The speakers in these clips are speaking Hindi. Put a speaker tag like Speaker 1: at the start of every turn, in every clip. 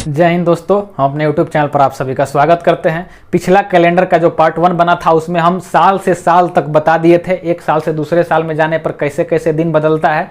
Speaker 1: जय हिंद दोस्तों, हम अपने YouTube चैनल पर आप सभी का स्वागत करते हैं। पिछला कैलेंडर का जो पार्ट 1 बना था उसमें हम साल से साल तक बता दिए थे, एक साल से दूसरे साल में जाने पर कैसे कैसे दिन बदलता है।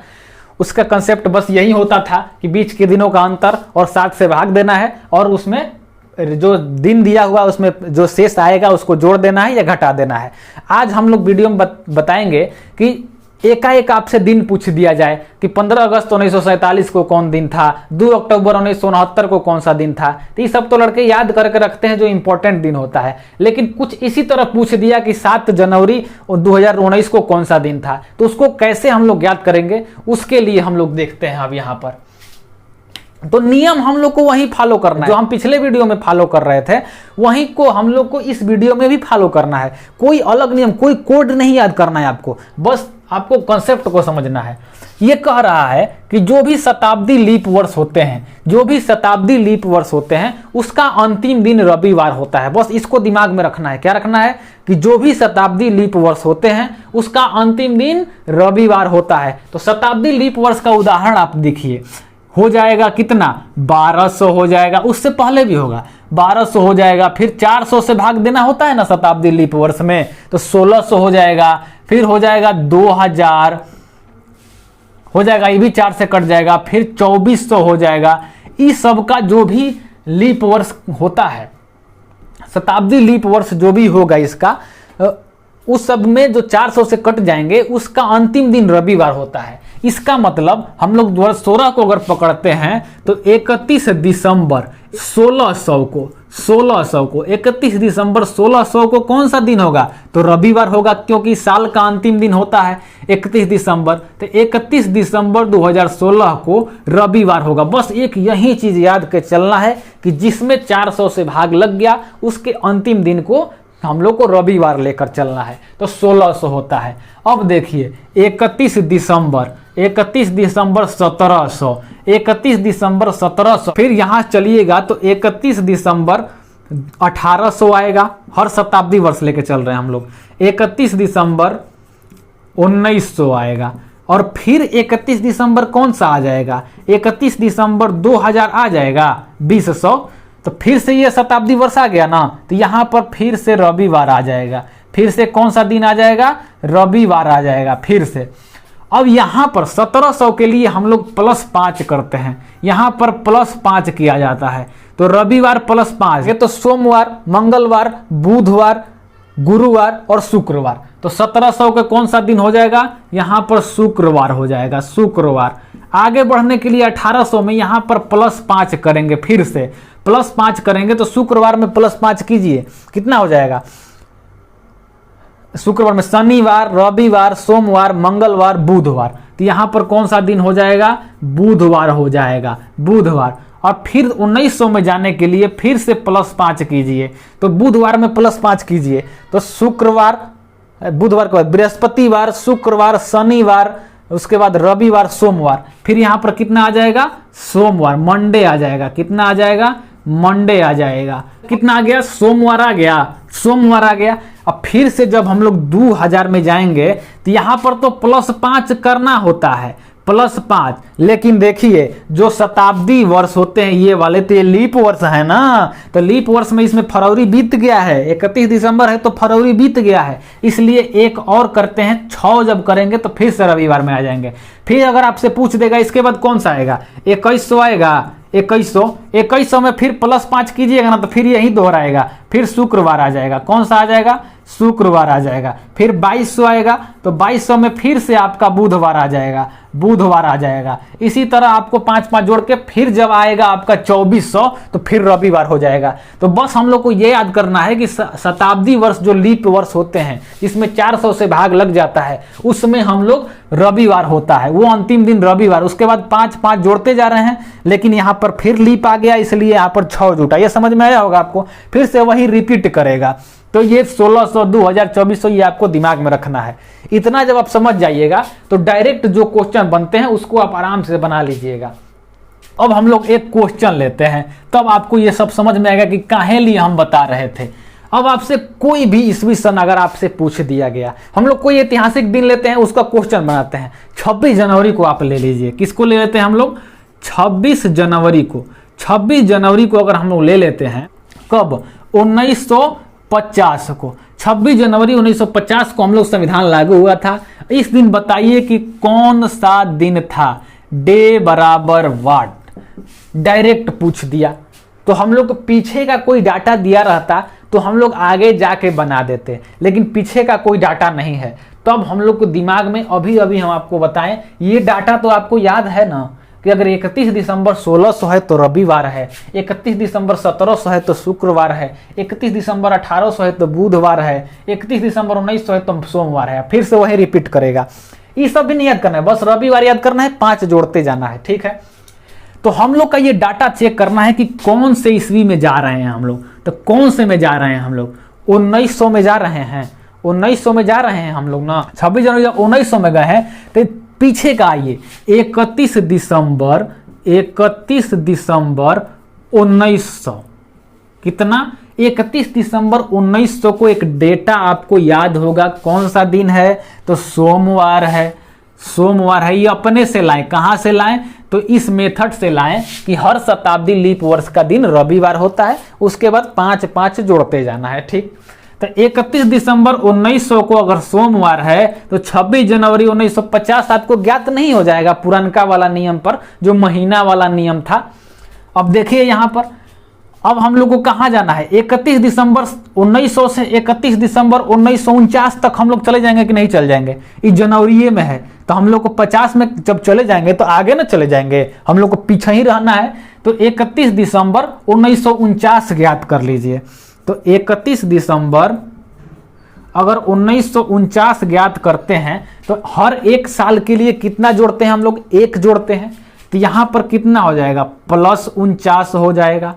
Speaker 1: उसका कंसेप्ट बस यही होता था कि बीच के दिनों का अंतर और 7 से भाग देना है और उसमें जो दिन दिया हुआ उसमें जो शेष आएगा उसको जोड़ देना है या घटा देना है। आज हम लोग वीडियो में बताएंगे कि एकाएक आपसे दिन पूछ दिया जाए कि 15 अगस्त 1947 को कौन दिन था, 2 अक्टूबर 1969 को कौन सा दिन था। तो ये सब तो लड़के याद करके रखते हैं जो इंपॉर्टेंट दिन होता है, लेकिन कुछ इसी तरह पूछ दिया कि 7 जनवरी 2019 को कौन सा दिन था, तो उसको कैसे हम लोग याद करेंगे उसके लिए हम लोग देखते हैं। अब यहाँ पर तो नियम हम लोग को वही फॉलो करना है जो हम पिछले वीडियो में फॉलो कर रहे थे, वही को हम लोग को इस वीडियो में भी फॉलो करना है। कोई अलग नियम, कोई कोड नहीं याद करना है आपको, बस आपको कॉन्सेप्ट को समझना है। ये कह रहा है कि जो भी शताब्दी लीप वर्ष होते हैं, उसका अंतिम दिन रविवार होता है। बस इसको दिमाग में रखना है। क्या रखना है कि जो भी शताब्दी लीप वर्ष होते हैं उसका अंतिम दिन रविवार होता है। तो शताब्दी लीप वर्ष का उदाहरण आप देखिए, हो जाएगा कितना, 1200 हो जाएगा, उससे पहले भी होगा 1200 हो जाएगा, फिर 400 से भाग देना होता है ना शताब्दी लीप वर्ष में, तो 1600 हो जाएगा, फिर हो जाएगा 2000 हो जाएगा, ये भी 4 से कट जाएगा, फिर 2400 हो जाएगा। इस सब का जो भी लीप वर्ष होता है, शताब्दी लीप वर्ष जो भी होगा इसका, उस सब में जो 400 से कट जाएंगे उसका अंतिम दिन रविवार होता है। इसका मतलब हम लोग 2016 को अगर पकड़ते हैं तो 31 दिसंबर 1600 को 31 दिसंबर 1600 को कौन सा दिन होगा, तो रविवार होगा, क्योंकि साल का अंतिम दिन होता है 31 दिसंबर। तो 31 दिसंबर 2016 को रविवार होगा। बस एक यही चीज याद के चलना है कि जिसमें 400 से भाग लग गया उसके अंतिम दिन को हम लोग को रविवार लेकर चलना है, तो 1600 होता है। अब देखिए 31 दिसंबर 1700, 31 दिसंबर 1700, फिर यहाँ चलिएगा तो 31 दिसंबर 1800 आएगा। हर शताब्दी वर्ष लेके चल रहे हैं हम लोग। 31 दिसंबर 1900 आएगा, और फिर 31 दिसंबर कौन सा आ जाएगा, 31 दिसंबर 2000 आ जाएगा 2000। तो फिर से ये शताब्दी वर्ष आ गया ना, तो यहाँ पर फिर से रविवार आ जाएगा। फिर से कौन सा दिन आ जाएगा, रविवार आ जाएगा फिर से। अब यहाँ पर 1700 के लिए हम लोग +5 करते हैं, यहाँ पर +5 किया जाता है, तो रविवार +5, ये तो सोमवार, मंगलवार, बुधवार, गुरुवार और शुक्रवार। तो 1700 के कौन सा दिन हो जाएगा, यहाँ पर शुक्रवार हो जाएगा, शुक्रवार। आगे बढ़ने के लिए 1800 में यहाँ पर +5 करेंगे, फिर से +5 करेंगे, तो शुक्रवार में +5 कीजिए, कितना हो जाएगा, शुक्रवार में शनिवार, रविवार, सोमवार, मंगलवार, बुधवार। तो यहाँ पर कौन सा दिन हो जाएगा, बुधवार हो जाएगा, बुधवार। और फिर 1900 में जाने के लिए फिर से +5 कीजिए, तो बुधवार में +5 कीजिए, तो शुक्रवार, बुधवार के बाद बृहस्पतिवार, शुक्रवार, शनिवार, उसके बाद रविवार, सोमवार। फिर यहाँ पर कितना आ जाएगा, सोमवार, मंडे आ जाएगा। कितना आ जाएगा, मंडे आ जाएगा। कितना आ गया, सोमवार आ गया, सोमवार आ गया। अब फिर से जब हम लोग 2000 में जाएंगे तो यहाँ पर तो +5 करना होता है, +5। लेकिन देखिए जो शताब्दी वर्ष होते हैं ये वाले, तो ये लीप वर्ष है ना, तो लीप वर्ष में इसमें फरवरी बीत गया है, 31 दिसंबर है तो फरवरी बीत गया है, इसलिए एक और करते हैं, 6 जब करेंगे तो फिर से रविवार में आ जाएंगे। फिर अगर आपसे पूछ देगा इसके बाद कौन सा आएगा, 2100 आएगा, 2100 में फिर +5 कीजिएगा ना, तो फिर यही दोहराएगा, फिर शुक्रवार आ जाएगा। कौन सा आ जाएगा, शुक्रवार आ जाएगा। फिर 2200 आएगा, तो 2200 में फिर से आपका बुधवार आ जाएगा, बुधवार आ जाएगा। इसी तरह आपको 5-5 जोड़ के फिर जब आएगा आपका 2400, तो फिर रविवार हो जाएगा। तो बस हम लोग को ये याद करना है कि शताब्दी वर्ष जो लीप वर्ष होते हैं जिसमें 400 से भाग लग जाता है, उसमें हम लोग रविवार होता है, वो अंतिम दिन रविवार। उसके बाद 5-5 जोड़ते जा रहे हैं, लेकिन यहाँ पर फिर लीप आ गया, इसलिए यहाँ पर 6 जुटा। ये समझ में आया होगा आपको, फिर से वही रिपीट करेगा। तो ये 1600, 2000, 2400 ये आपको दिमाग में रखना है। इतना जब आप समझ जाइएगा तो डायरेक्ट जो क्वेश्चन बनते हैं उसको आप आराम से बना लीजिएगा। अब हम लोग एक क्वेश्चन लेते हैं, तब आपको ये सब समझ में आएगा कि काहे लिए हम बता रहे थे। अब आपसे कोई भी ईस्वी सन अगर आपसे पूछ दिया गया, हम लोग कोई ऐतिहासिक दिन लेते हैं, उसका क्वेश्चन बनाते हैं। 26 जनवरी को आप ले लीजिए, किसको ले लेते हैं हम लोग, 26 जनवरी को। 26 जनवरी को अगर हम लोग ले लेते हैं, कब, 1950 को, 26 जनवरी 1950 को हम लोग संविधान लागू हुआ था। इस दिन बताइए कि कौन सा दिन था। डे बराबर वाट, डायरेक्ट पूछ दिया। तो हम लोग को पीछे का कोई डाटा दिया रहता तो हम लोग आगे जाके बना देते, लेकिन पीछे का कोई डाटा नहीं है। तो अब हम लोग को दिमाग में अभी अभी हम आपको बताएं, ये डाटा तो आपको याद है ना कि अगर 31 दिसंबर 1600 है तो रविवार है, 31 दिसंबर 1700 है तो शुक्रवार है, 31 दिसंबर 1800 है तो बुधवार है, 31 दिसंबर 1900 है तो सोमवार है। फिर से वही रिपीट करेगा। ये सब भी नहीं याद करना है, बस रविवार याद करना है, 5 जोड़ते जाना है, ठीक है। तो हम लोग का ये डाटा चेक करना है कि कौन से ईस्वी में जा रहे हैं हम लोग। तो कौन से में जा रहे हैं हम लोग, 1900 में जा रहे हैं, 1900 में जा रहे हैं हम लोग ना। 26 जनवरी जब 1900 में गए हैं तो पीछे का आइए, 31 दिसंबर 1900, कितना, 31 दिसंबर 1900 को एक डेटा आपको याद होगा कौन सा दिन है, तो सोमवार है। सोमवार है, ये अपने से लाएं, कहां से लाएं, तो इस मेथड से लाएं कि हर शताब्दी लीप वर्ष का दिन रविवार होता है, उसके बाद 5-5 जोड़ते जाना है, ठीक। तो 31 दिसंबर 1900 को अगर सोमवार है तो 26 जनवरी 1950 आपको ज्ञात नहीं हो जाएगा पुरानका वाला नियम पर, जो महीना वाला नियम था। अब देखिए यहां पर, अब हम लोग को कहां जाना है, 31 दिसंबर 1900 से 31 दिसंबर 1949 तक हम लोग चले जाएंगे कि नहीं चल जाएंगे। इस जनवरी में है तो हम लोग को 50 में जब चले जाएंगे तो आगे ना चले जाएंगे, हम लोग को पीछे ही रहना है। तो 31 दिसंबर 1949 ज्ञात कर लीजिए। तो 31 दिसंबर अगर 1949 ज्ञात करते हैं तो हर एक साल के लिए कितना जोड़ते हैं हम लोग, 1 जोड़ते हैं। तो यहां पर कितना हो जाएगा, +49 हो जाएगा,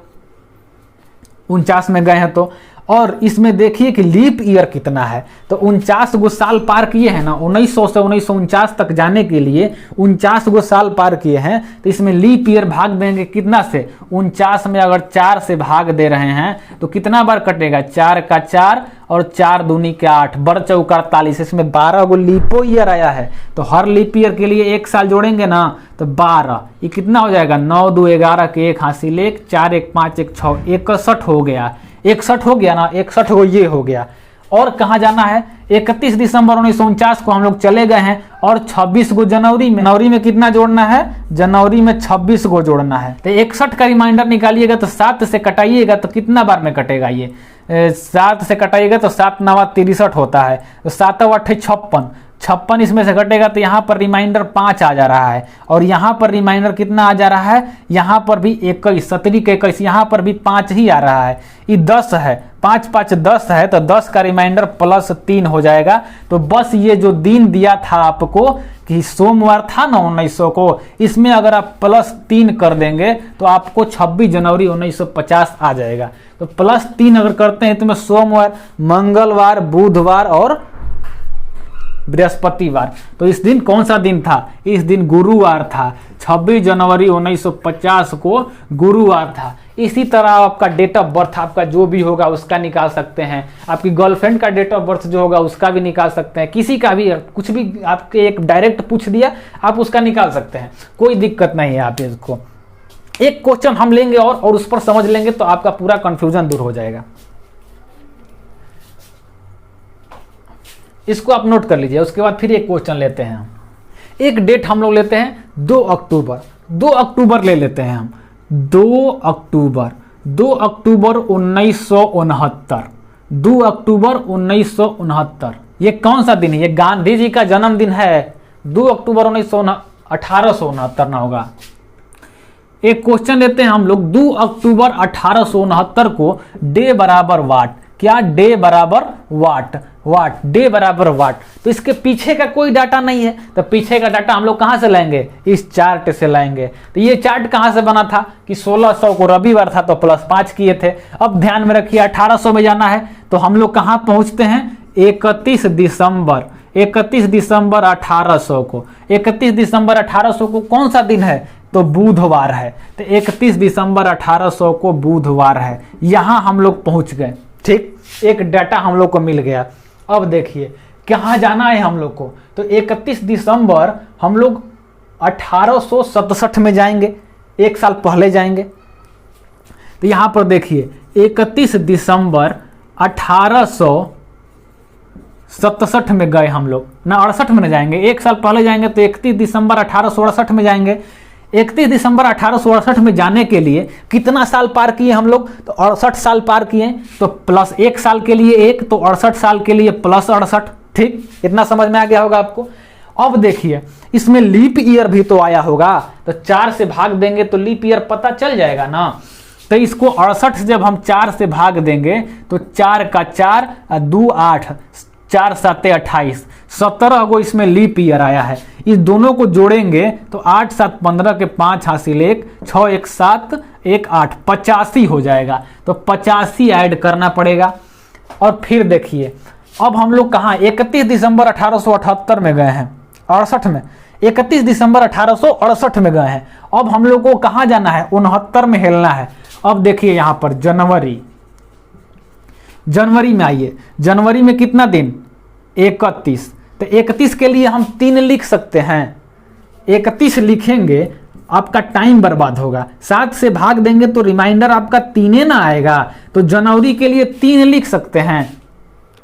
Speaker 1: 49 में गए हैं तो। और इसमें देखिए कि लीप ईयर कितना है, तो 49 गो साल पार किए हैं ना, 1900 से 1949 तक जाने के लिए 49 गो साल पार किए हैं। तो इसमें लीप ईयर भाग देंगे कितना से, 49 में अगर 4 से भाग दे रहे हैं तो कितना बार कटेगा, 4 का 4 और 4 दूनी के 8, बड़ चौका 48। इसमें 12 गो लीपो ईयर आया है। तो हर लीप ईयर के लिए 1 साल जोड़ेंगे ना तो 12, ये कितना हो जाएगा, 9 2 11 के 1 हासिल 1, 4 1 5 1 6, 61 हो गया, 61 हो गया ना, 61 को ये हो गया। और कहाँ जाना है, 31 दिसंबर 1949 को हम लोग चले गए हैं और 26 को जनवरी में कितना जोड़ना है, जनवरी में 26 को जोड़ना है। तो 61 का रिमाइंडर निकालिएगा तो 7 से कटाइएगा तो कितना बार में कटेगा, ये 7 से कटाइएगा तो 7 9 63 होता है, तो 7 8 56 इसमें से घटेगा तो यहाँ पर रिमाइंडर 5 आ जा रहा है। और यहाँ पर रिमाइंडर कितना आ जा रहा है, यहाँ पर भी 21, 17 के 21, यहाँ पर भी 5 ही आ रहा है। ये 10 है, 5 5 10 है, तो 10 का रिमाइंडर +3 हो जाएगा। तो बस ये जो दिन दिया था आपको कि सोमवार था ना 1900 को, इसमें अगर आप +3 कर देंगे तो आपको 26 जनवरी 1950 आ जाएगा। तो +3 अगर करते हैं तो मैं सोमवार, मंगलवार, बुधवार और बृहस्पतिवार। तो इस दिन कौन सा दिन था, इस दिन गुरुवार था, 26 जनवरी 1950 को गुरुवार था। इसी तरह आपका डेट ऑफ बर्थ आपका जो भी होगा उसका निकाल सकते हैं, आपकी गर्लफ्रेंड का डेट ऑफ बर्थ जो होगा उसका भी निकाल सकते हैं, किसी का भी, कुछ भी आपके एक डायरेक्ट पूछ दिया आप उसका निकाल सकते हैं, कोई दिक्कत नहीं है। आप इसको एक क्वेश्चन हम लेंगे और उस पर समझ लेंगे तो आपका पूरा कंफ्यूजन दूर हो जाएगा। इसको आप नोट कर लीजिए। उसके बाद फिर एक क्वेश्चन लेते हैं हम, एक डेट हम लोग लेते हैं 2 अक्टूबर, 2 अक्टूबर ले लेते हैं हम, 2 अक्टूबर 1969, 2 अक्टूबर 1969। ये कौन सा दिन है, ये गांधी जी का जन्मदिन है। 2 अक्टूबर 1869 ना होगा। एक क्वेश्चन लेते हैं हम लोग, 2 अक्टूबर 1869 को डे बराबर वाट, क्या डे बराबर वाट, डे बराबर वाट। तो इसके पीछे का कोई डाटा नहीं है, तो पीछे का डाटा हम लोग कहां से लाएंगे, इस चार्ट से लाएंगे। तो ये चार्ट कहां से बना था कि 1600 को रविवार था तो +5 किए थे। अब ध्यान में रखिए 1800 में जाना है तो हम लोग कहां पहुंचते हैं, 31 दिसंबर 1800 को। 31 दिसंबर 1800 को कौन सा दिन है, तो बुधवार है। तो 31 दिसंबर 1800 को बुधवार है, यहां हम लोग पहुंच गए। ठीक, एक डाटा हम लोग को मिल गया। अब देखिए कहाँ जाना है हम लोग को, तो 31 दिसंबर हम लोग 1867 में जाएंगे, 1 साल पहले जाएंगे। तो यहाँ पर देखिए 31 दिसंबर 1867 में गए हम लोग ना, 68 में न जाएंगे, एक साल पहले जाएंगे तो 31 दिसंबर 1868 में जाएंगे। 31 दिसंबर 1868 में जाने के लिए कितना साल पार किए हम लोग, तो 68 साल पार किए, तो प्लस एक साल के लिए एक, तो 68 साल के लिए प्लस 68। ठीक, इतना समझ में आ गया होगा आपको। अब देखिए इसमें लीप ईयर भी तो आया होगा, तो 4 से भाग देंगे तो लीप ईयर पता चल जाएगा ना। तो इसको 68 से जब हम 4 से भाग देंगे तो 4 का 4 2 8, 4 7 28, 17 को इसमें लीप ईयर आया है। इस दोनों को जोड़ेंगे तो 8 7 15 के 5 हासिल 1, 6 1 7 1 8, 85 हो जाएगा। तो 85 ऐड करना पड़ेगा। और फिर देखिए अब हम लोग कहाँ 31 दिसंबर 1878 में गए हैं, 68 में 31 दिसंबर 1868 में गए हैं। अब हम लोग को कहाँ जाना है, 69 में हेलना है। अब देखिए यहाँ पर जनवरी में आइए, जनवरी में कितना दिन 31, तो 31 के लिए हम 3 लिख सकते हैं। 31 लिखेंगे आपका टाइम बर्बाद होगा, 7 से भाग देंगे तो रिमाइंडर आपका 3 ना आएगा, तो जनवरी के लिए 3 लिख सकते हैं,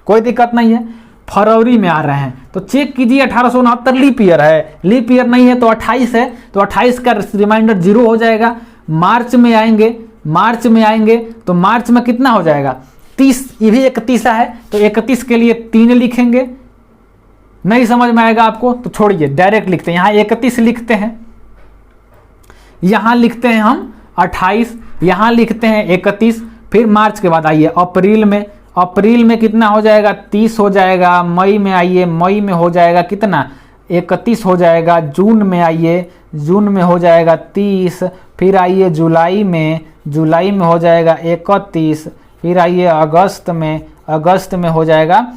Speaker 1: कोई दिक्कत नहीं है। फरवरी में आ रहे हैं तो चेक कीजिए 1869 लीप ईयर है, लीप ईयर नहीं है तो 28 है, तो 28 का रिमाइंडर 0 हो जाएगा। मार्च में आएंगे तो मार्च में कितना हो जाएगा 30, ये भी 31 है, तो 31 के लिए 3 लिखेंगे। नहीं समझ में आएगा आपको तो छोड़िए, डायरेक्ट लिखते हैं। यहाँ 31 लिखते हैं, यहाँ लिखते हैं हम 28, यहाँ लिखते हैं 31। फिर मार्च के बाद आइए अप्रैल में कितना हो जाएगा 30 हो जाएगा। मई में आइए, मई में हो जाएगा कितना 31 हो जाएगा। जून में आइए, जून में हो जाएगा 30। फिर आइए जुलाई में हो जाएगा 31। फिर आइए अगस्त में हो जाएगा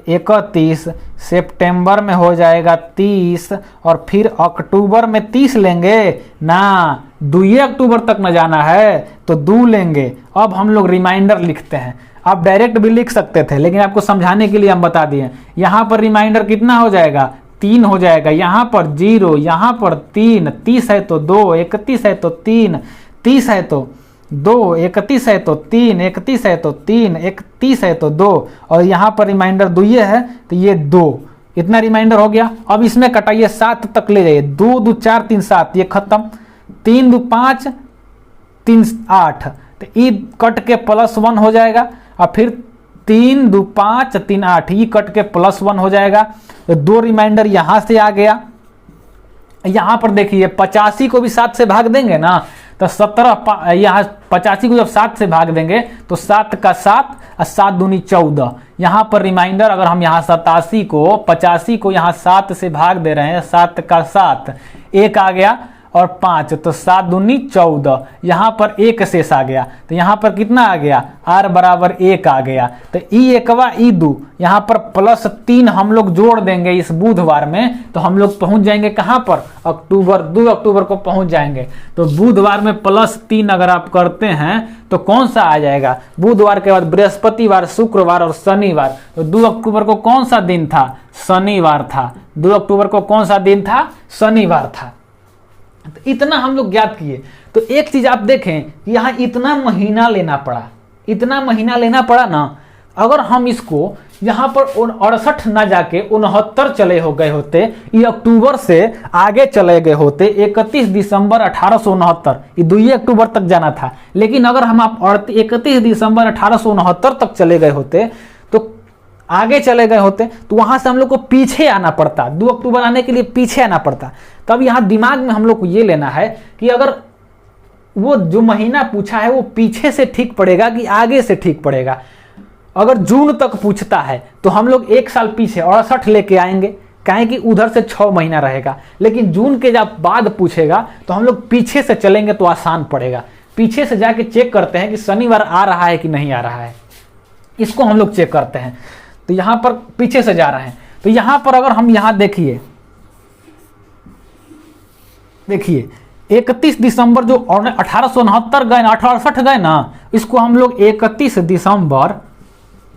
Speaker 1: 31। सितंबर में हो जाएगा 30। और फिर अक्टूबर में 30 लेंगे ना, 2 अक्टूबर तक न जाना है तो 2 लेंगे। अब हम लोग रिमाइंडर लिखते हैं, आप डायरेक्ट भी लिख सकते थे लेकिन आपको समझाने के लिए हम बता दिए। यहाँ पर रिमाइंडर कितना हो जाएगा 3 हो जाएगा, यहाँ पर 0, यहाँ पर 3, 30 है तो 2, 31 है तो 3, 30 है तो 2, 31 है तो 3, 31 है तो 3, 31 है तो 2, और यहाँ पर रिमाइंडर 2 ये है तो ये 2, इतना रिमाइंडर हो गया। अब इसमें कटाइए 7 तक ले जाइए, 2 2 4 3 7, ये खत्म। 3 2 5 3 8, तो ई कट के +1 हो जाएगा। और फिर 3 2 5 3 8, ये कट के +1 हो जाएगा। तो 2 रिमाइंडर यहाँ से आ गया। यहाँ पर देखिए 85 को भी 7 से भाग देंगे ना, तो 17, यहाँ 85 को जब 7 से भाग देंगे तो 7 का 7 और 7 दूनी 14। यहाँ पर रिमाइंडर अगर हम यहाँ 87 को 85 को यहाँ 7 से भाग दे रहे हैं, 7 का 7, 1 आ गया और 5, तो 7 दूनी 14। यहाँ पर 1 शेष आ गया, तो यहाँ पर कितना आ गया r बराबर 1 आ गया। तो ई1 ई2 यहाँ पर +3 हम लोग जोड़ देंगे इस बुधवार में, तो हम लोग पहुंच जाएंगे कहाँ पर, अक्टूबर, 2 अक्टूबर को पहुंच जाएंगे। तो बुधवार में +3 अगर आप करते हैं तो कौन सा आ जाएगा, बुधवार के बाद बृहस्पतिवार, शुक्रवार और शनिवार। तो 2 अक्टूबर को कौन सा दिन था, शनिवार था। 2 अक्टूबर को कौन सा दिन था, शनिवार था। तो इतना हम लोग ज्ञात किए। तो एक चीज आप देखें कि यहाँ इतना महीना लेना पड़ा ना। अगर हम इसको यहाँ पर 68 ना जाके 69 चले हो गए होते, ये अक्टूबर से आगे चले गए होते, 31 दिसंबर 1869, ये 2 अक्टूबर तक जाना था। लेकिन अगर हम आप 31 दिसंबर 1869 तक चले गए होते, तो आगे चले गए होते, तो वहां से हम लोग को पीछे आना पड़ता, 2 अक्टूबर आने के लिए पीछे आना पड़ता। तब यहाँ दिमाग में हम लोग को ये लेना है कि अगर वो जो महीना पूछा है वो पीछे से ठीक पड़ेगा कि आगे से ठीक पड़ेगा। अगर जून तक पूछता है तो हम लोग 1 साल पीछे 68 लेके आएंगे, कहें कि उधर से 6 महीना रहेगा। लेकिन जून के जब बाद पूछेगा तो हम लोग पीछे से चलेंगे तो आसान पड़ेगा। पीछे से जाके चेक करते हैं कि शनिवार आ रहा है कि नहीं आ रहा है, इसको हम लोग चेक करते हैं। तो यहाँ पर पीछे से जा रहे हैं, तो यहाँ पर अगर हम यहाँ देखिए 31 दिसंबर जो 1869 गए ना, 1868 गए ना, इसको हम लोग 31 दिसंबर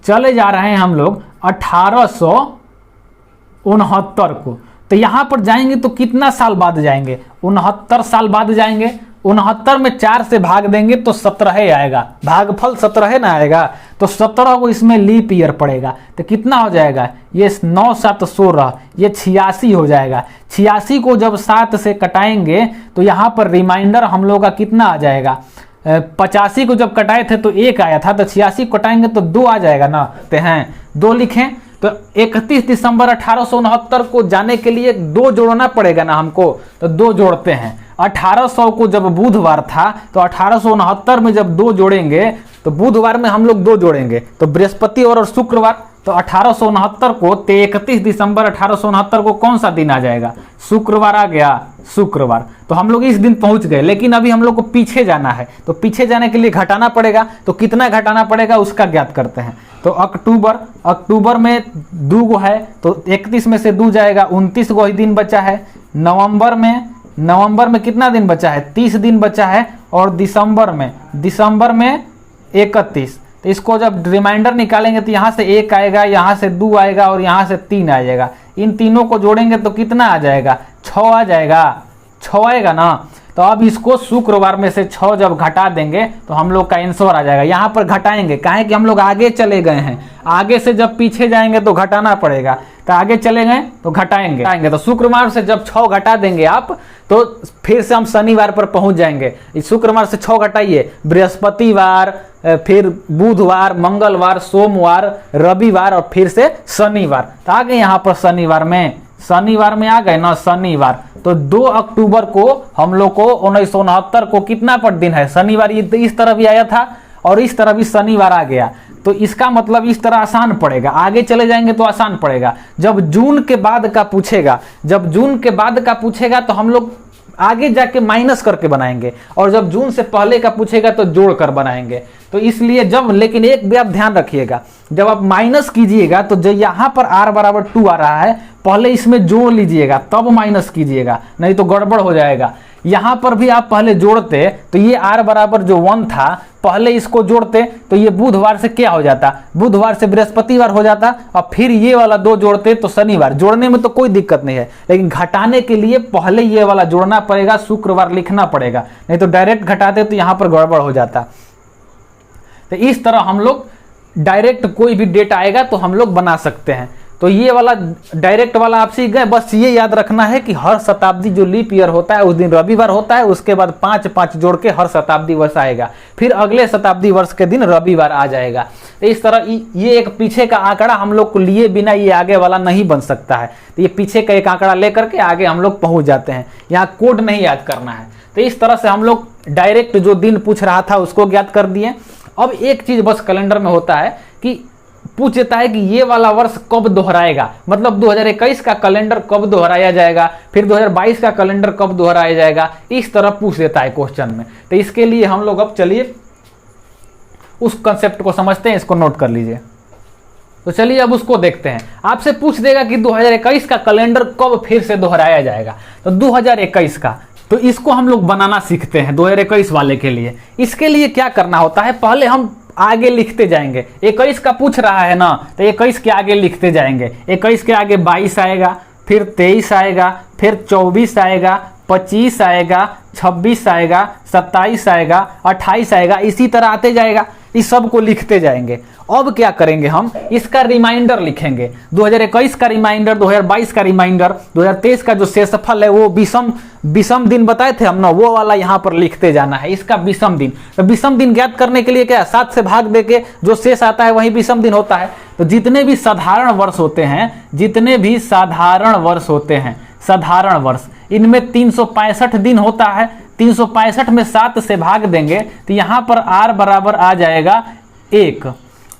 Speaker 1: चले जा रहे हैं हम लोग 1869 को। तो यहाँ पर जाएंगे तो कितना साल बाद जाएंगे, 69 साल बाद जाएंगे। 69 में 4 से भाग देंगे तो 17 आएगा, भागफल 17 ना आएगा, तो 17 को इसमें लीप ईयर पड़ेगा तो कितना हो जाएगा, ये 9 7 16, ये 86 हो जाएगा। 86 को जब 7 से कटाएंगे तो यहाँ पर रिमाइंडर हम लोग का कितना आ जाएगा, 85 को जब कटाए थे तो 1 आया था, तो 86 कटाएंगे तो 2 आ जाएगा ना, तो हैं 2 लिखें। तो 31 दिसंबर 1869 को जाने के लिए 2 जोड़ना पड़ेगा ना हमको, तो 2 जोड़ते हैं। 1800 को जब बुधवार था तो 1869 में जब 2 जोड़ेंगे तो बुधवार में हम लोग 2 जोड़ेंगे तो बृहस्पतिवार और शुक्रवार, तो 1869 को 31 दिसंबर 1869 को कौन सा दिन आ जाएगा, शुक्रवार आ गया, शुक्रवार। तो हम लोग इस दिन पहुंच गए, लेकिन अभी हम लोग को पीछे जाना है, तो पीछे जाने के लिए घटाना पड़ेगा, तो कितना घटाना पड़ेगा उसका ज्ञात करते हैं। तो अक्टूबर में 2 गो है तो 31 में से 2 जाएगा, 29 गो ही दिन बचा है। नवंबर में कितना दिन बचा है, 30 दिन बचा है। और दिसंबर में 31, तो इसको जब रिमाइंडर निकालेंगे तो यहाँ से 1 आएगा, यहाँ से 2 आएगा और यहाँ से 3 आ जाएगा। इन तीनों को जोड़ेंगे तो कितना आ जाएगा, 6 आ जाएगा, 6 आएगा ना। तो अब इसको शुक्रवार में से 6 जब घटा देंगे तो हम लोग का आंसर आ जाएगा। यहाँ पर घटाएंगे, काहे कि हम लोग आगे चले गए हैं, आगे से जब पीछे जाएंगे तो घटाना पड़ेगा, तो आगे चले गए तो घटाएंगे। तो शुक्रवार से जब 6 घटा देंगे आप तो फिर से हम शनिवार पर पहुंच जाएंगे। इस शुक्रवार से 6 घटाइए, बृहस्पतिवार, फिर बुधवार, मंगलवार, सोमवार, रविवार और फिर से शनिवार। तो आ गए यहाँ पर शनिवार में आ गए ना शनिवार। तो 2 अक्टूबर को हम लोग को 1969 को कितना पर दिन है, शनिवार। ये इस तरह भी आया था और इस तरह भी शनिवार आ गया, तो इसका मतलब इस तरह आसान पड़ेगा, आगे चले जाएंगे तो आसान पड़ेगा। जब जून के बाद का पूछेगा तो हम लोग आगे जाके माइनस करके बनाएंगे, और जब जून से पहले का पूछेगा तो जोड़ कर बनाएंगे। तो इसलिए लेकिन एक भी आप ध्यान रखिएगा, जब आप माइनस कीजिएगा तो जो यहाँ पर r बराबर 2 आ रहा है, पहले इसमें जोड़ लीजिएगा तब माइनस कीजिएगा, नहीं तो गड़बड़ हो जाएगा। यहाँ पर भी आप पहले जोड़ते तो ये r बराबर जो 1 था, पहले इसको जोड़ते तो ये बुधवार से क्या हो जाता, बुधवार से बृहस्पतिवार हो जाता, और फिर ये वाला 2 जोड़ते तो शनिवार। जोड़ने में तो कोई दिक्कत नहीं है, लेकिन घटाने के लिए पहले ये वाला जोड़ना पड़ेगा, शुक्रवार लिखना पड़ेगा, नहीं तो डायरेक्ट घटाते तो यहाँ पर गड़बड़ हो जाता। तो इस तरह हम लोग डायरेक्ट कोई भी डेट आएगा तो हम लोग बना सकते हैं। तो ये वाला डायरेक्ट वाला आप सीख गए। बस ये याद रखना है कि हर शताब्दी जो लीप ईयर होता है उस दिन रविवार होता है, उसके बाद 5-5 जोड़ के हर शताब्दी वर्ष आएगा, फिर अगले शताब्दी वर्ष के दिन रविवार आ जाएगा। तो इस तरह ये एक पीछे का आंकड़ा हम लोग को लिए बिना ये आगे वाला नहीं बन सकता है। तो ये पीछे का एक आंकड़ा लेकर के आगे हम लोग पहुंच जाते हैं, यहाँ कोड नहीं याद करना है। तो इस तरह से हम लोग डायरेक्ट जो दिन पूछ रहा था उसको ज्ञात कर दिए। अब एक चीज बस कैलेंडर में होता है कि पूछ देता है कि ये वाला वर्ष कब दोहराएगा, मतलब 2021 का कैलेंडर कब दोहराया जाएगा, फिर 2022 का कैलेंडर कब दोहराया जाएगा, इस तरह पूछ देता है क्वेश्चन में। तो इसके लिए हम लोग अब चलिए उस कंसेप्ट को समझते हैं, इसको नोट कर लीजिए। तो चलिए अब उसको देखते हैं। आपसे पूछ देगा कि 2021 का कैलेंडर कब फिर से दोहराया जाएगा, तो 2021 का, तो इसको हम लोग बनाना सीखते हैं 2021 वाले के लिए। इसके लिए क्या करना होता है, पहले हम आगे लिखते जाएंगे। 21 का पूछ रहा है ना, तो 21 के आगे लिखते जाएंगे। 21 के आगे 22 आएगा, फिर 23 आएगा, फिर 24 आएगा, 25 आएगा, 26 आएगा, 27 आएगा, 28 आएगा, इसी तरह आते जाएगा। इस सब को लिखते जाएंगे। अब क्या करेंगे, हम इसका रिमाइंडर लिखेंगे। 2021 का रिमाइंडर, 2022 का रिमाइंडर, 2023 का जो शेषफल है वो विषम दिन बताए थे हम ना, वो वाला यहाँ पर लिखते जाना है, इसका विषम दिन। तो विषम दिन ज्ञात करने के लिए क्या, 7 से भाग देके जो शेष आता है वही विषम दिन होता है। तो जितने भी साधारण वर्ष होते हैं, साधारण वर्ष, इनमें 365 दिन होता है। 365 में 7 से भाग देंगे तो यहाँ पर r बराबर आ जाएगा 1।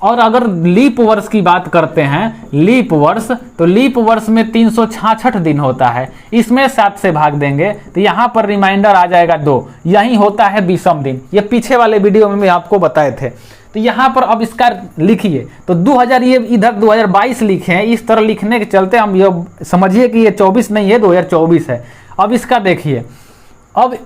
Speaker 1: और अगर लीप वर्ष की बात करते हैं, लीप वर्ष, तो लीप वर्ष में 366 दिन होता है, इसमें 7 से भाग देंगे तो यहाँ पर रिमाइंडर आ जाएगा 2। यही होता है विषम दिन, ये पीछे वाले वीडियो में आपको बताए थे। तो यहाँ पर अब इसका लिखिए, तो 2000, ये इधर 2022 लिखे हैं। इस तरह लिखने के चलते हम ये समझिए कि ये 24 नहीं है, 2024 है। अब इसका देखिए, अब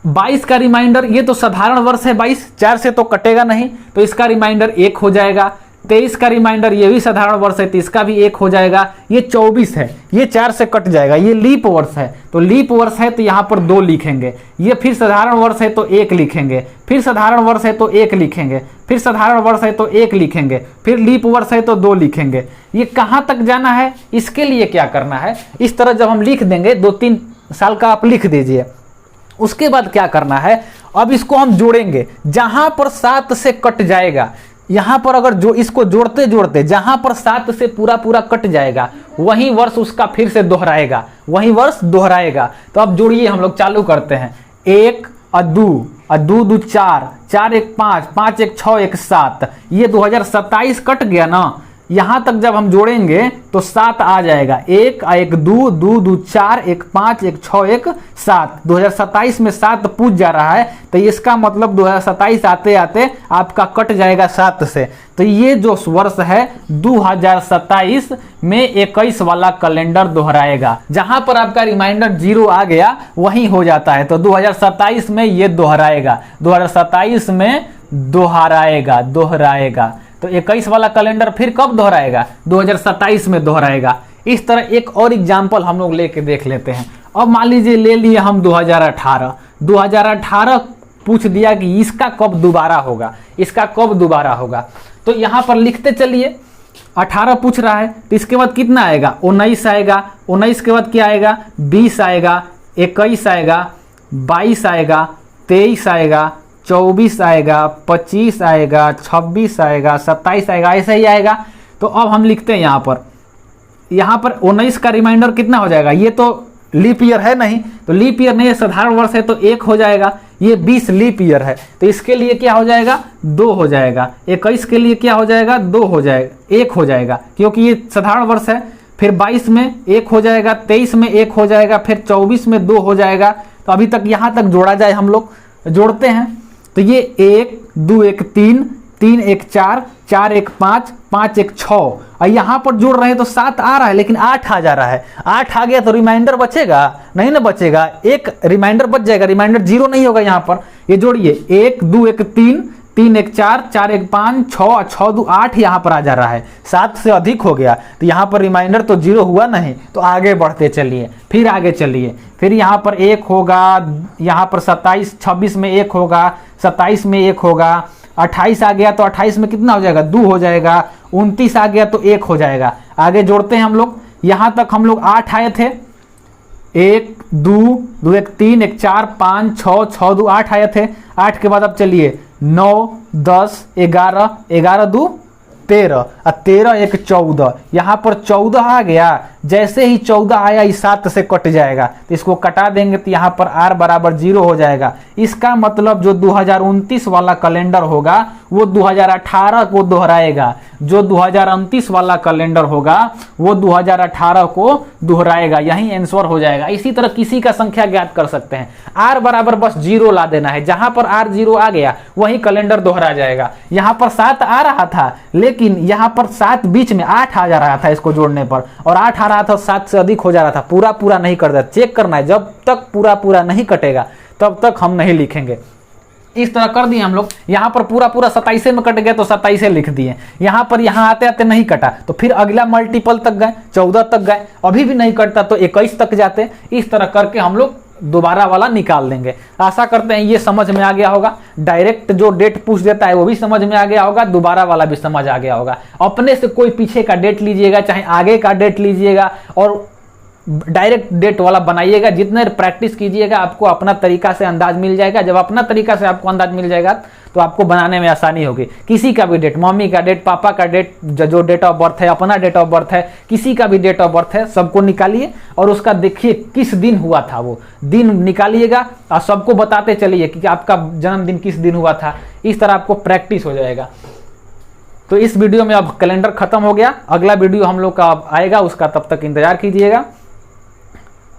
Speaker 1: 22 का रिमाइंडर, ये तो साधारण वर्ष है 22, 4 से तो कटेगा नहीं, तो इसका रिमाइंडर 1 हो जाएगा। 23 का रिमाइंडर, ये भी साधारण वर्ष है तो इसका भी 1 हो जाएगा। ये 24 है, ये 4 से कट जाएगा, ये लीप वर्ष है तो लीप वर्ष है तो यहाँ पर 2 लिखेंगे। ये फिर साधारण वर्ष है तो 1 लिखेंगे, फिर साधारण वर्ष है तो 1 लिखेंगे, फिर साधारण वर्ष है तो 1 लिखेंगे, फिर लीप वर्ष है तो 2 लिखेंगे। ये कहाँ तक जाना है, इसके लिए क्या करना है, इस तरह जब हम लिख देंगे 2-3 साल का आप लिख दीजिए। उसके बाद क्या करना है, अब इसको हम जोड़ेंगे, जहां पर 7 से कट जाएगा, यहां पर अगर जो इसको जोड़ते जोड़ते जहां पर 7 से पूरा पूरा कट जाएगा वही वर्ष उसका फिर से दोहराएगा, वही वर्ष दोहराएगा। तो अब जोड़िए, हम लोग चालू करते हैं। 1 और 2 और 2 2 4, 4 1 5, 5 1 6 1 7, ये 2027 कट गया ना, यहां तक जब हम जोड़ेंगे तो 7 आ जाएगा। 1 1 2 2 2 4 1 5 1 6 1 7, 2027 में 7 पूछ जा रहा है तो इसका मतलब 2027 आते आते आपका कट जाएगा 7 से। तो ये जो वर्ष है 2027 में 21 वाला कैलेंडर दोहराएगा। जहां पर आपका रिमाइंडर 0 आ गया वही हो जाता है, तो 2027 में ये दोहराएगा, 2027 में दोहराएगा। तो 21 वाला कैलेंडर फिर कब दोहराएगा, 2027 में दोहराएगा। इस तरह एक और एग्जाम्पल हम लोग लेके देख लेते हैं। अब मान लीजिए ले लिए हम 2018 पूछ दिया कि इसका कब दोबारा होगा, इसका कब दोबारा होगा। तो यहां पर लिखते चलिए, 18 पूछ रहा है तो इसके बाद कितना आएगा, 19 आएगा, 19 के बाद क्या आएगा, 20 आएगा, 21 आएगा, 22 आएगा, 23 आएगा, 24 आएगा, 25 आएगा, 26 आएगा, 27 आएगा, ऐसा ही आएगा। तो अब हम लिखते हैं यहाँ पर 19 का रिमाइंडर कितना हो जाएगा, ये तो लीप ईयर है नहीं, तो लीप ईयर नहीं है, साधारण वर्ष है तो 1 हो जाएगा। ये 20 लीप ईयर है तो इसके लिए क्या हो जाएगा, 2 हो जाएगा। 21 के लिए क्या हो जाएगा, 2 हो जाएगा, 1 हो जाएगा क्योंकि ये साधारण वर्ष है। फिर 22 में 1 हो जाएगा, 23 में 1 हो जाएगा, फिर 24 में 2 हो जाएगा। तो अभी तक यहाँ तक जोड़ा जाए, हम लोग जोड़ते हैं। तो ये 1 2 1 3, 3 1 4, 4 1 5, 5 1 6, और यहाँ पर जोड़ रहे हैं तो 7 आ रहा है लेकिन 8 आ जा रहा है। 8 आ गया तो रिमाइंडर बचेगा नहीं ना, बचेगा, एक रिमाइंडर बच जाएगा, रिमाइंडर 0 नहीं होगा यहाँ पर। ये जोड़िए, 1 2 1 3, 3 1 4, 4 1 5, 6 6 2 8 यहाँ पर आ जा रहा है, 7 से अधिक हो गया तो यहाँ पर रिमाइंडर तो 0 हुआ नहीं। तो आगे बढ़ते चलिए, फिर आगे चलिए, फिर यहाँ पर 1 होगा, यहाँ पर 27 26 में 1 होगा, 27 में 1 होगा, 28 आ गया तो 28 में कितना हो जाएगा, 2 हो जाएगा, 29 आ गया तो 1 हो जाएगा। आगे जोड़ते हैं हम लोग, यहाँ तक हम लोग 8 आए थे, 1 2 2 1 3 1 4 5 6 6 2 8 आए थे। 8 के बाद अब चलिए 9 10 11, 11 2 13 और 13 1 14, यहाँ पर 14 आ गया। जैसे ही 14 आया इस 7 से कट जाएगा तो इसको कटा देंगे तो यहाँ पर r बराबर 0 हो जाएगा। इसका मतलब जो 2029 वाला कैलेंडर होगा वो 2018 को दोहराएगा, जो 2029 वाला कैलेंडर होगा वो 2018 को दोहराएगा। यही आंसर हो जाएगा। इसी तरह किसी का संख्या ज्ञात कर सकते हैं, r बराबर बस 0 ला देना है, जहां पर r 0 आ गया वही कैलेंडर दोहरा जाएगा। यहाँ पर 7 आ रहा था लेकिन यहाँ पर 7 बीच में 8 आ जा रहा था इसको जोड़ने पर, और 8 आ रहा था 7 से अधिक हो जा रहा था, पूरा नहीं करता। चेक करना है, जब तक पूरा नहीं कटेगा तब तक हम नहीं लिखेंगे। इस तरह कर दिए हम लोग। यहाँ पर पूरा 27 में कट गया तो 27 लिख दिए, यहाँ पर यहाँ आते आते नहीं कटा तो फिर अगला मल्टीपल तक गए, 14 तक गए, अभी भी नहीं कटता तो 21 तक जाते। इस तरह करके हम लोग दोबारा वाला निकाल देंगे। आशा करते हैं ये समझ में आ गया होगा। डायरेक्ट जो डेट पूछ देता है वो भी समझ में आ गया होगा, दोबारा वाला भी समझ आ गया होगा। अपने से कोई पीछे का डेट लीजिएगा, चाहे आगे का डेट लीजिएगा, और डायरेक्ट डेट वाला बनाइएगा। जितने प्रैक्टिस कीजिएगा आपको अपना तरीका से अंदाज मिल जाएगा। जब अपना तरीका से आपको अंदाज मिल जाएगा तो आपको बनाने में आसानी होगी। किसी का भी डेट, मम्मी का डेट, पापा का डेट, जो डेट ऑफ बर्थ है, अपना डेट ऑफ बर्थ है, किसी का भी डेट ऑफ बर्थ है, सबको निकालिए और उसका देखिए किस दिन हुआ था, वो दिन निकालिएगा और सबको बताते चलिए कि आपका जन्मदिन किस दिन हुआ था। इस तरह आपको प्रैक्टिस हो जाएगा। तो इस वीडियो में अब कैलेंडर खत्म हो गया। अगला वीडियो हम लोग का आएगा, उसका तब तक इंतजार कीजिएगा।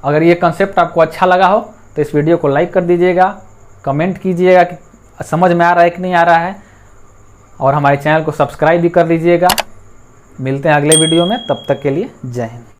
Speaker 1: अगर ये कंसेप्ट आपको अच्छा लगा हो तो इस वीडियो को लाइक कर दीजिएगा, कमेंट कीजिएगा कि समझ में आ रहा है कि नहीं आ रहा है, और हमारे चैनल को सब्सक्राइब भी कर लीजिएगा। मिलते हैं अगले वीडियो में, तब तक के लिए जय हिंद।